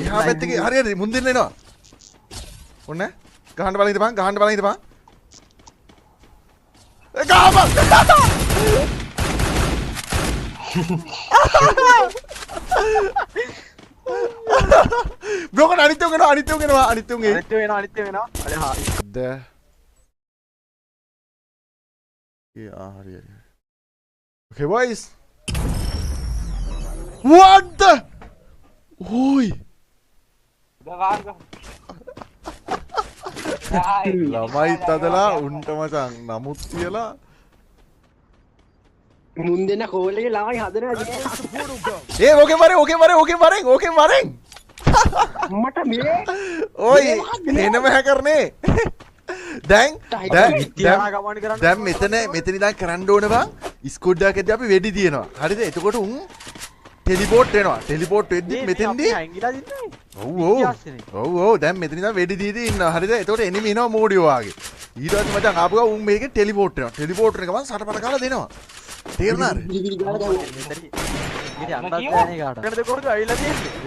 එහා පැත්තේ හරියට මුන් දෙන්න එනවා. ඔන්න ගහන්න බලන් ඉඳපන් ගහන්න බලන් ඉඳපන්. ඒ ගහපන්. බ්‍රෝකන් අනිත් උගෙනවා අනිත් උගෙනවා අනිත් උගේ. අනිත් වෙනවා අර හා. ද Yeah, hurry. Okay, boys. What the? Oi. ළමයි තදලා උන්ට මචං නමුත් කියලා මුන් දෙන කෝල් එකේ ළමයි හදනවා. ඒ ඕකේ මරෙන්. මට මේ ඔයි එනම හැකරනේ. දැන් මෙතන ඉඳන් කරන්න ඕන බං ස්කෝඩ් එකක් ඇද්දි අපි වෙඩි දිනනවා. හරිද? එතකොට උන් ටෙලිපෝට් වෙනවා. ටෙලිපෝට් වෙද්දි මෙතෙන්දී ඔව් දැන් මෙතන ඉඳන් වෙඩි දීදී ඉන්නවා. හරිද? එතකොට එනිමි එනවා මෝඩියෝ වාගේ. ඊට පස්සේ මචං ආපු ගමන් උන් මේකේ ටෙලිපෝට් වෙනවා. ටෙලිපෝට් වෙන ගමන් සටපට කාලා දෙනවා. තේරුණාද?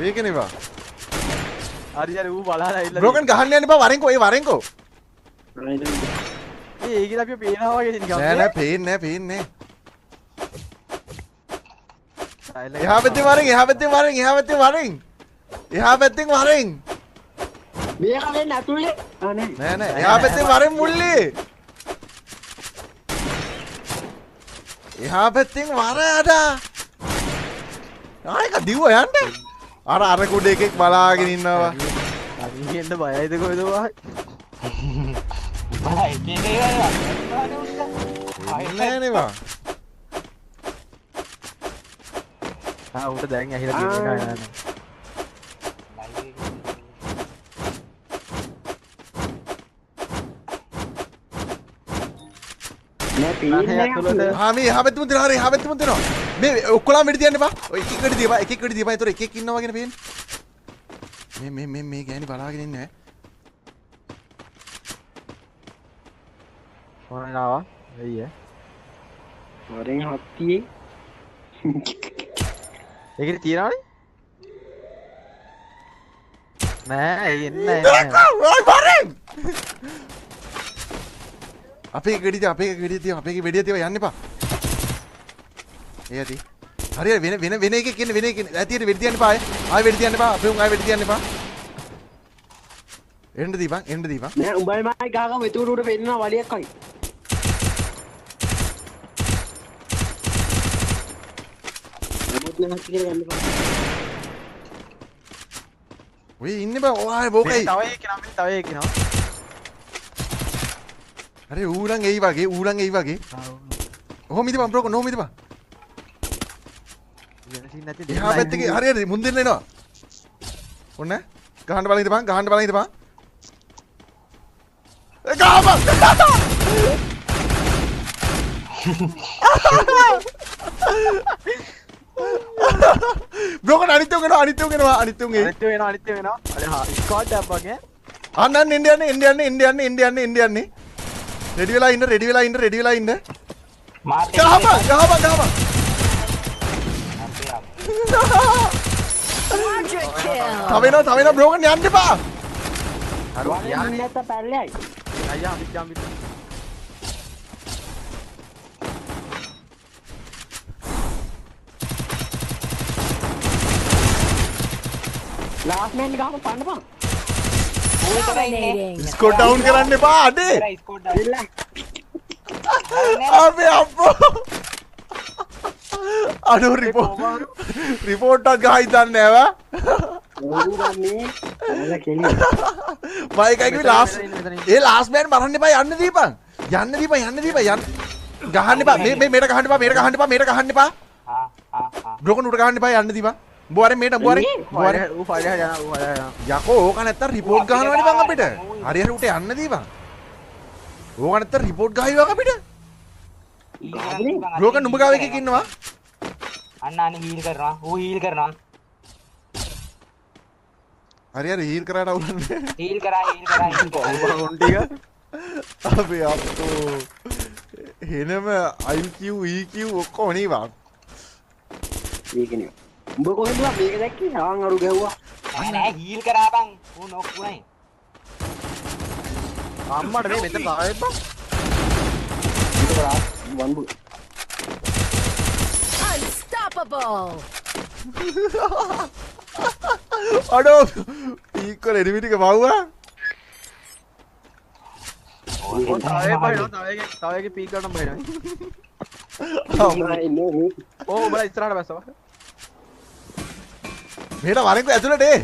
ඒකනේ බං. හරි ඌ බලලා ඇවිල්ලා බ්‍රෝකන් ගහන්න යන්න බා වරෙන්කෝ. ඒක අපි පේනවා වගේ නිකන්. නෑ පේන්නේ. එහා පැත්තේ වරෙන්. මේ කලේ නැතුලේ. නෑ. එහා පැත්තේ වරෙන් මුල්ලේ. එහා පැත්තෙන් වරයට. ආයක දිව යන්න. අර කුඩ එකෙක් බලාගෙන ඉන්නවා. අනිගෙන්ද බයයිද කොහෙද වහයි. නෑනේ බා. උට දැන් ඇහිලා තියෙන එක නෑ. මේ එහා පැත්තෙම දෙනවා. මේ ඔක්කොලා මෙඩි තියන්න බා. ඔය එකෙක් වෙඩි තියපන්. ඒතර එකෙක් ඉන්නවා වගේනේ පේන්නේ. මේ ගෑණි බලාගෙන ඉන්නේ. මොන ආවා? එයි වරෙන් හත්තියේ. ඒකේ තියනවනේ? නෑ එන්නේ ඔය වරෙන්. අපේ වෙඩිය තියව යන්න එපා. ඒ ඇති. හරියට වෙන එකෙක් ඉන්නේ ඇතියට වෙඩි තියන්න එපා. ආයෙ වෙඩි තියන්න එපා. අපේ උන් ආයෙ වෙඩි තියන්න එපා. එන්න දීපන්. නෑ උඹයි මයි ගහගම එතකොට උඩ පෙන්නනවා වලියක් වගේ. ඔය ඉන්නේ බා. ඔය බෝකයි. තව එකනවා. අरे ඌලන් එයි වගේ. ඔහොම ඉදපන් බ්‍රෝකන් ඔහොම ඉදපන්. එහා පැත්තේ හරියට මුන් දෙන්න එනවා. ඔන්න ගහන්න බලන් ඉදපන්. ඒ ගහපන්. බ්‍රෝකන් අනිත් උගෙනවා. අනිත් වෙනවා. අර හා ස්ක්වාඩ් එකක් වගේ. අන්න එන්න. रेडी वाला इन गहबा तवेना ब्रोकन යන්න එපා යන්න නැත්ත පැල්ලයි අයියා අපි ජම්බි ලාස්ට් මෑන් ගහම පන්නපන් स्कोर डाउन करने पा आदे अबे अब्बो अरे रिपोर्ट गाइस दन्ने वा भाई काय की लास्ट मैन मरने पा යන්න දීපන් ගහන්න පා මේ මේට ගහන්න පා බ්‍රෝකන් උඩ ගහන්න පා යන්න දීපන් बुआरे मेट बुआरे ऊ फाड़िया जाना याको ओका නැත්තම් රිපෝට් ගහනවනේ බං අපිට හරියට උට යන්න දී බං ඕක නැත්තම් රිපෝට් ගහයිවා අපිට බ්‍රෝකන් නුඹ ගාව එකක ඉන්නවා අන්න හීල් කරනවා ඌ හීල් කරනවා හරියට හීල් කරාට අවුලන්නේ හීල් කරා කොහොම ටික අපේ අප්පෝ එනම IQ EQ ඔක්කොම නේ බං ඒකනේ උඹ කොහෙන්ද මේක දැක්කේ? ආන් අරු ගැහුවා. නෑ හීල් කරා බං. ඌ නොක් වුණයි. අම්මට මේ මෙතන තාවෙත් බං. වන්බු. Unstoppable! අඩෝ පීක්කොල එනිමිටික මව්වා තව එක පීක් කරන්න බයිනවා. ඉන්නේ ඕ උඹලා ඉස්සරහට බැස්සවා. මෙහෙට වරෙන්ක ඇතුළට ඒ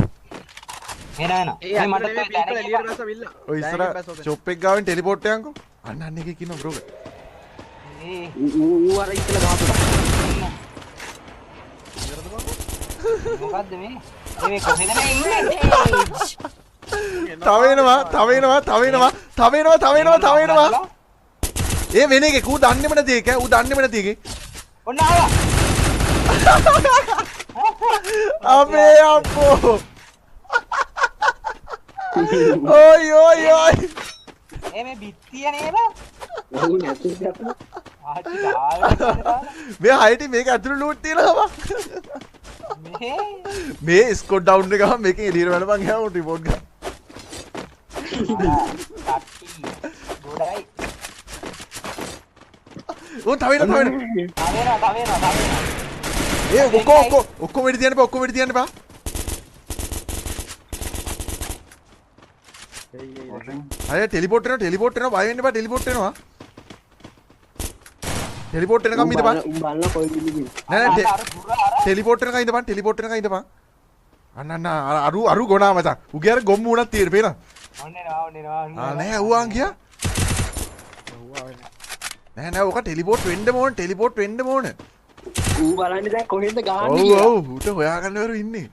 එන ඒ මට මට පීක් කරලා එළියට බැස්ස විල්ල. ඔය ඉස්සර ෂොප් එක ගාවෙන් ටෙලිපෝට් එකන්කෝ අන්න අන්න එකේ ඉන්න බ්‍රෝ ඌ අර ඉතල ගහපුවා. මොකද්ද මේ කොහෙද මේ ඉන්නේ තව එනවා ඒ වෙන එකේ ඌ දන්නේම නැති එක ඌ දන්නේම නැති එකේ ඔන්න ආවා අපේ අප්පෝ ඔයි මේ බිත්තිය නේද ඔව් නැති දෙයක්. ආච්චි ගාලා මේ හයිටි මේක ඇතුළේ ලූට් තියෙනවා මේ ස්කොට් ඩවුන් එක ගම මේකේ එළියට වැළපන් ගියාම රිපෝට් ගන්න ගොඩයි ඕ තව එනවා ඒ ඔක්කොම වෙඩි තියන්න බා අය ටෙලිපෝට් වෙනවා බය වෙන්න එපා ටෙලිපෝට් වෙනවා ටෙලිපෝට් වෙනකම් ඉඳපන් බලන්න කොයි විදිහද. නෑ ටෙලිපෝට් වෙනකම් ඉඳපන් අන්න අරු ගොනා මචං උගේ අර ගොම්මු උනක් තියෙන පේනවා ඔන්නවා නෑ ඌවන් ගියා නෑ ඔක ටෙලිපෝට් වෙන්න ඕන ඌ බලන්නේ දැන් කොහෙන්ද ගහන්නේ ඔව් කියලා. ඌට හොයාගන්නවරු ඉන්නේ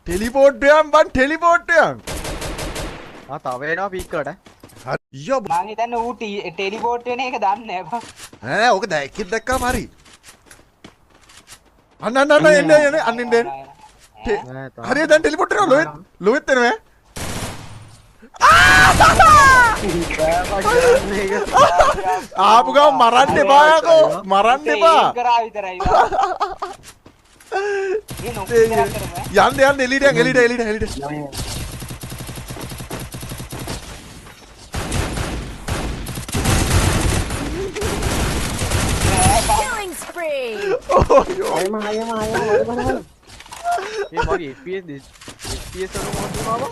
ටෙලිපෝට් යන් තව එනවා පීක් කරට. අයියෝ මං හිතන්නේ ඌ ටෙලිපෝට් වෙන එක දන්නේ නැහැ නෑ ඕක දැක්කම හරි අන්න එන්න හරි දැන් ටෙලිපෝට් වෙනවා ලොවෙත් එනවා ආපු ගම මරන්න එපා යකෝ මරන්න එපා කරා විතරයි මේ නොක් කරා කරමු යන්න එලිට Killing spree! අයම බලන්න. මේ මගේ FPS එක මොකද වුණාද?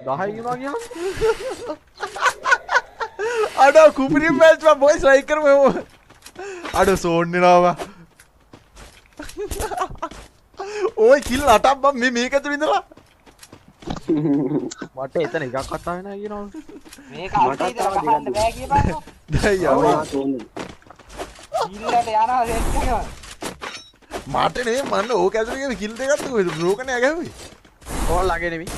10 වුණා කියනවා. අඩෝ කුපිරින් මැච් මම බොයිස් ලයික් කරමු අඩෝ සෝන් වෙනවා ඔය කිල් 8ක් බම් මේක ඇතුළේ ඉඳලා මට එතන එකක් කතා වෙනවා කියනවා. මේක අල්ටි ඉතල කහන්න බෑ කියපන්කෝ දැන් යවෝ ඉල්ලට යනවා සෙට් කරනවා මට නේ මන්න ඕක ඇතුළේ කිල් දෙකක් කොහෙද බ්‍රෝකනේ ගැහුවේ ඕල් ළඟේ නෙමෙයි.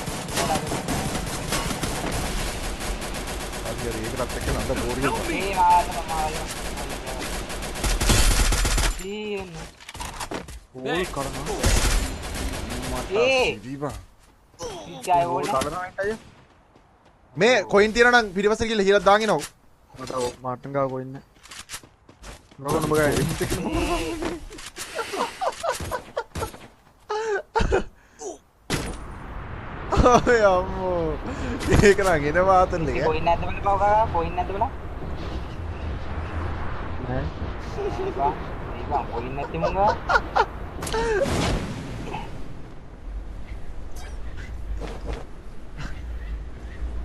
ඒකටත් එක්ක නන්ද බෝරිය මේ වාතම මාල්ලා දීන ඕල් කරනවා. ඒ දීපා ඉච්චයි ඕනේ කරනවා එකයි. මේ කොයින් තියනවා නම් පිටිපස්සට ගිහලා හීලක් දාගෙන එනවා මට මාට්ටන් ගාව කොයින්නේ. රෝගන බගයි. ඔය අම්මෝ ඒක නම් එන වාතල් එක කොයින් නැද්ද බලන්න කවකා කොයින් නැද්ද බලන්න නෑ. මේක කොයින් නැති මුංගා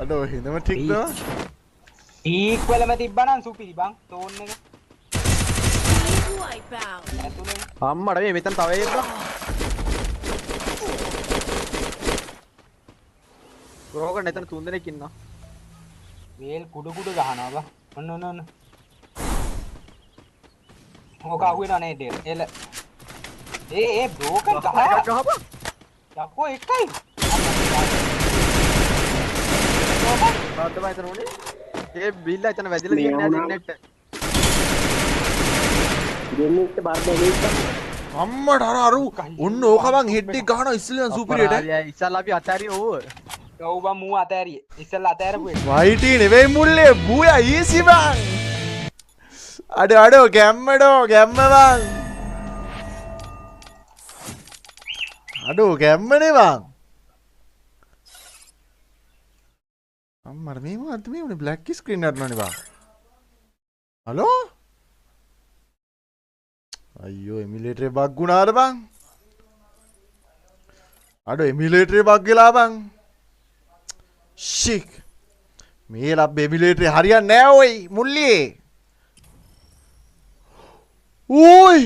අඩෝ හිනම ටික් නවා ටීක් වලම තිබ්බනම් සුපිරි බං ටෝන් එක Wipe out! ඇතුලේ අම්මට මේ මෙතන තව එකක්. රෝගන එතන 3 දෙනෙක් ඉන්නවා. වේල් කුඩු ගහනවා බං ඔන්න ඕක අහුවෙනා නේ ඩේල් එල ඒ බ්‍රෝකන් ගහලා ගහපන්. යකෝ එකයි බාද්ද බයිතන උනේ. ඒ බිල්ල එතන වැදිලා තියෙන්නේ නැහැ නෙට්. දෙන්නෙක් බාර්දේ අම්මට අරු ඔන්න ඕක මං හෙඩ් එක ගහනවා ඉස්සෙල්ලා සුපිරියට ඉස්සල්ලා අපි අතාරිය ඕව. ඔව් බං මූ අතෑරියේ ඉස්සෙල්ලා අතෑරපු එක වයිටි නෙවෙයි මුල්ලේ බූයා ඊසි බං අඩෝ ගැම්ම බං අඩෝ ගැම්මනේ බං. අම්මර මේ මොකද්ද මේ උනේ බ්ලැක් ස්ක්‍රීන් එකක් නෝනේ බං. හලෝ? අයියෝ එමියුලේටරේ බග් වුණාද බං? අඩෝ එමියුලේටරේ බග් වෙලා බං. ෂික්. මේ ලබ් එමියුලේටරේ හරියන්නේ නැහැ ඔයි මුල්ලියේ. ඕයි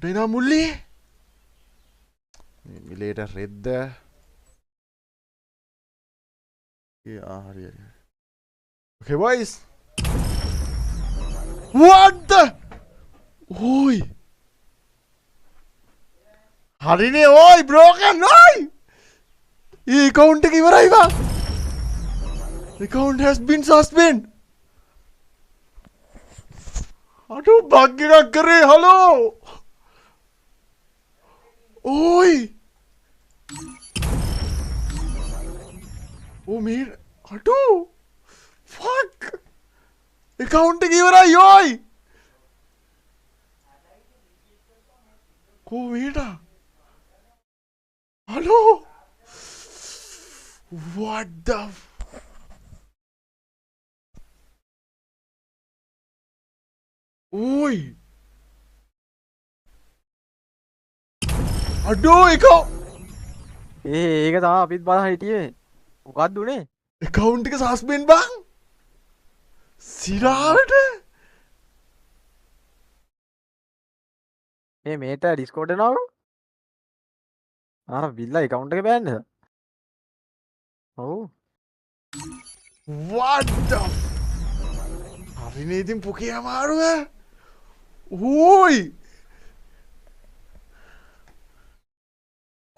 දෙනා මුල්ලි එමියුලේටර් රෙද්ද හරි okay boys what the ඕයි හරිනේ ඕයි broken ඕයි ඒ account එක ඉවරයි බං account has been suspended අඩෝ බග් එකක් කරේ හලෝ ඕයි ඕ මේ අඩෝ ෆක් account එක ඉවරයි ඕයි කොහේටා හලෝ what the ඕයි අඩෝ එක ඒක තමයි අපිත් බලන් හිටියේ. මොකක්ද උනේ? account එක සස්පෙන්ඩ් බං සිරාවට මේට ඩිස්කෝඩ් එනවා. අර බිල්ලා account එක බෑන්ද? ඔව්. what the හරිනේ ඉතින් පුකේ අමාරුව ඕයි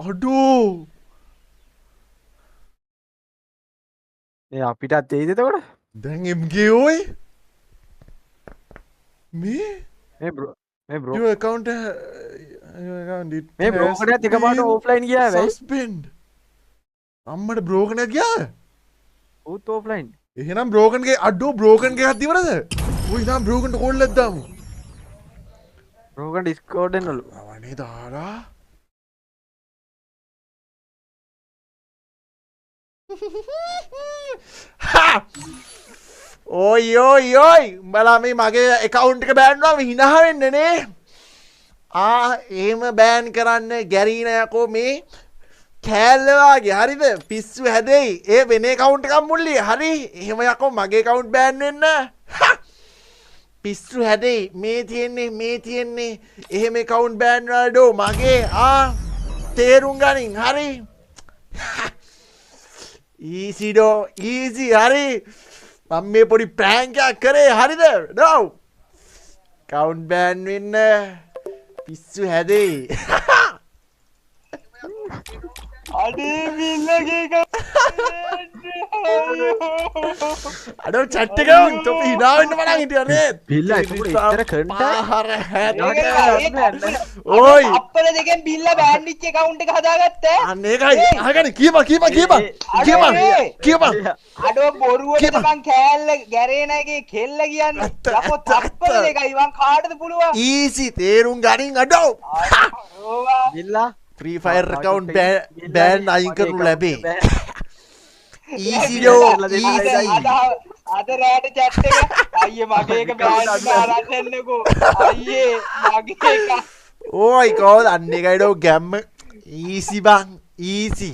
අඩෝ ඒ අපිටත් එයිද එතකොට? දැන් MG ඕයි මේ your account මේ බ්‍රෝකර් එකත් එකපාරට offline ගියා වෙයි. suspend අම්මට broken එක ගියා උත් offline. එහෙනම් broken ගේ අඩෝ broken ගේ එකක් තිබුණද? ඔය ඉතින් broken ට කෝල් එකක් දාමු. broken discord එන්නලු. අවනේ දාලා ඔයි ඔයි ඔයි උඹලා මේ මගේ account එක බෑන් වුණාම hina වෙන්න නේ. එහෙම බෑන් කරන්න ගැරීන යකෝ මේ කෑල්ල වාගේ හරිද පිස්සු හැදෙයි ඒ වෙන account එකක් මුල්ලි හරි එහෙම යකෝ මගේ account බෑන් වෙන්න පිස්සු හැදෙයි මේ තියෙන්නේ එහෙම account බෑන් වලඩෝ මගේ තේරුම් ගනින් හරි easy do easy හරි මම මේ පොඩි prank එකක් කරේ හරිද no account බෑන් වෙන්න පිස්සු හැදෙයි අඩේ බිල්ලගේ අඩෝ චැට් එක උන් තොපි hina වෙන්න බලන් හිටියා නේද බිල්ලා ඒක ඉතර කරන්න ඕයි අප්පල දෙකෙන් බිල්ල බෑන්ඩිච් account එක හදාගත්තා අන්න ඒකයි අහගෙන කියපන් අඩෝ බොරුවට මං කෑල්ල ගැරේන එකේ කෙල්ල කියන්නේ යකෝ තප්පල දෙකයි මං කාටද පුළුවන් easy තේරුම් ගනින් අඩෝ බිල්ලා free fire account ban අයින් කරනු ලැබේ easy do easy අද රෑට chat එක අයියේ මගේ එක බෑන් කරන්න එන්නකෝ අයියේ මගේ එක ඕයි කෝල් අන්න එකයි ඩෝ ගැම්ම easy බං easy